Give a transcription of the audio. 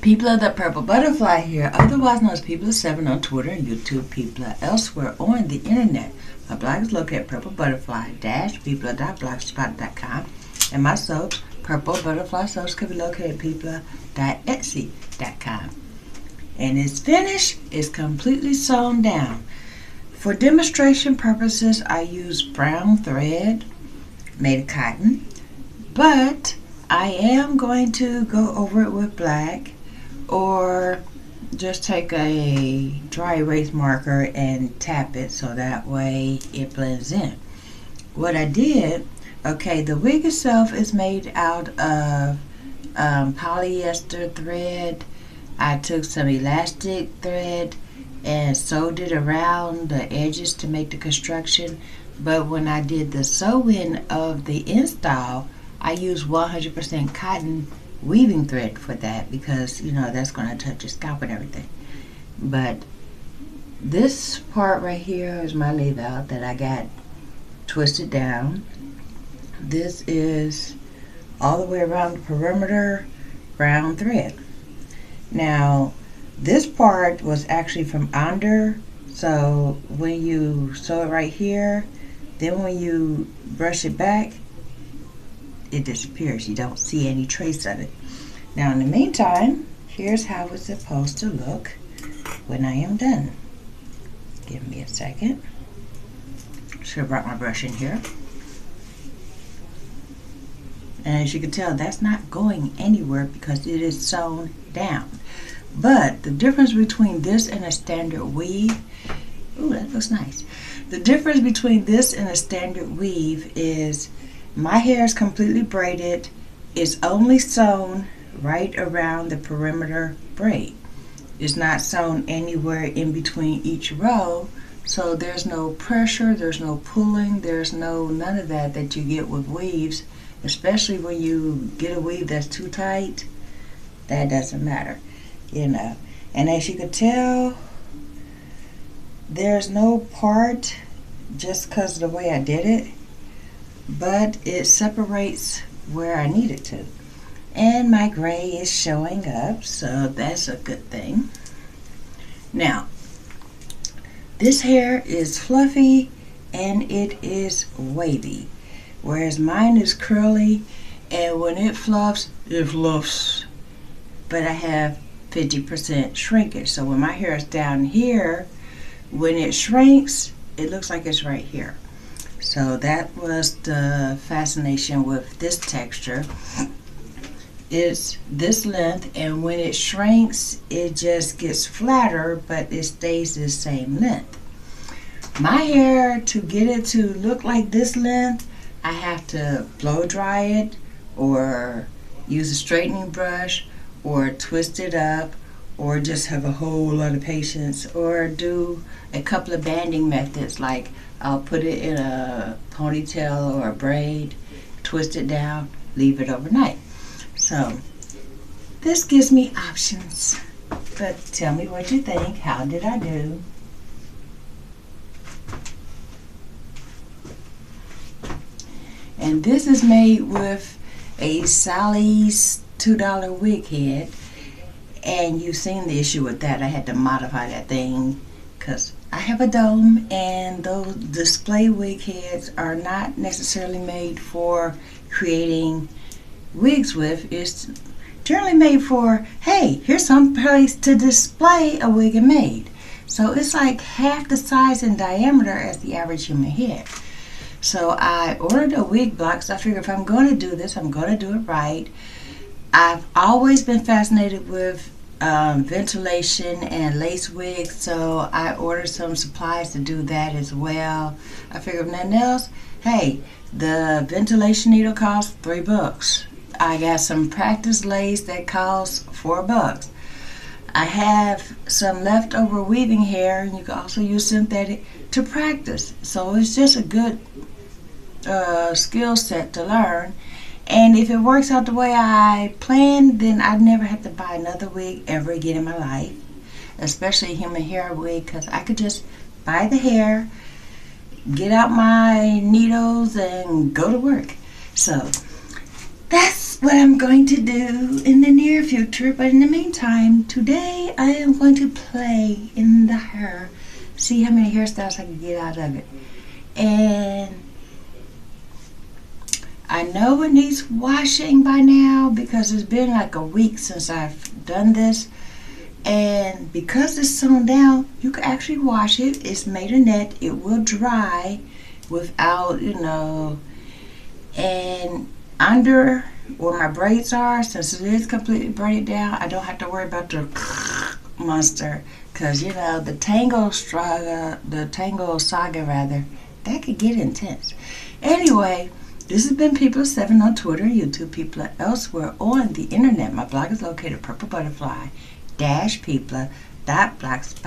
PeepLa the Purple Butterfly here, otherwise known as PeepLa7 on Twitter and YouTube, PeepLa elsewhere on the internet. My blog is located at PurpleButterfly-peepla.blogspot.com, and my soaps, PurpleButterfly Soaps, can be located at peepla.etsy.com. And it's finished. It's completely sewn down. For demonstration purposes, I use brown thread made of cotton, but I am going to go over it with black, or just take a dry erase marker and tap it so that way it blends in. What I did, okay, the wig itself is made out of polyester thread. I took some elastic thread and sewed it around the edges to make the construction, but when I did the sewing of the install, I used 100% cotton weaving thread for that, because you know that's going to touch your scalp and everything. But this part right here is my leave out that I got twisted down. This is all the way around the perimeter brown thread. Now this part was actually from under, so when you sew it right here, then when you brush it back, it disappears. You don't see any trace of it. Now in the meantime, here's how it's supposed to look when I am done. Give me a second. Should have brought my brush in here. And as you can tell, that's not going anywhere because it is sewn down. But the difference between this and a standard weave, ooh, that looks nice. The difference between this and a standard weave is my hair is completely braided. It's only sewn right around the perimeter braid. It's not sewn anywhere in between each row, so there's no pressure, there's no pulling, there's none of that you get with weaves, especially when you get a weave that's too tight. That doesn't matter, you know. And as you can tell, there's no part just because of the way I did it, but it separates where I need it to. And my gray is showing up, so that's a good thing. Now, this hair is fluffy and it is wavy, whereas mine is curly, and when it fluffs, it fluffs. But I have 50% shrinkage, so when my hair is down here, when it shrinks, it looks like it's right here. So that was the fascination with this texture. It's this length, and when it shrinks, it just gets flatter, but it stays the same length. My hair, to get it to look like this length, I have to blow dry it, or use a straightening brush, or twist it up, or just have a whole lot of patience, or do a couple of banding methods, like I'll put it in a ponytail or a braid, twist it down, leave it overnight. So this gives me options, but tell me what you think. How did I do? And this is made with a Sally's $2 wig head, and you've seen the issue with that. I had to modify that thing because I have a dome, and those display wig heads are not necessarily made for creating wigs with. It's generally made for, hey, here's some place to display a wig and maid. So it's like half the size and diameter as the average human head. So I ordered a wig block, so I figured if I'm going to do this, I'm going to do it right. I've always been fascinated with ventilation and lace wigs, so I ordered some supplies to do that as well. I figured if nothing else, hey, the ventilation needle costs $3. I got some practice lace that costs $4. I have some leftover weaving hair, and you can also use synthetic to practice. So it's just a good skill set to learn. And if it works out the way I planned, then I'd never have to buy another wig ever again in my life, especially a human hair wig, because I could just buy the hair, get out my needles, and go to work. So that's what I'm going to do in the near future. But in the meantime, today I am going to play in the hair. See how many hairstyles I can get out of it. And I know it needs washing by now because it's been like a week since I've done this. And because it's sewn down, you can actually wash it. It's made of net. It will dry without, and under where my braids are, since it is completely braided down, I don't have to worry about the monster. Because, the tango saga, that could get intense. Anyway, this has been PurpleButterfly on Twitter, YouTube, PurpleButterfly elsewhere on the internet. My blog is located at PurpleButterfly-peepla.blogspot.com.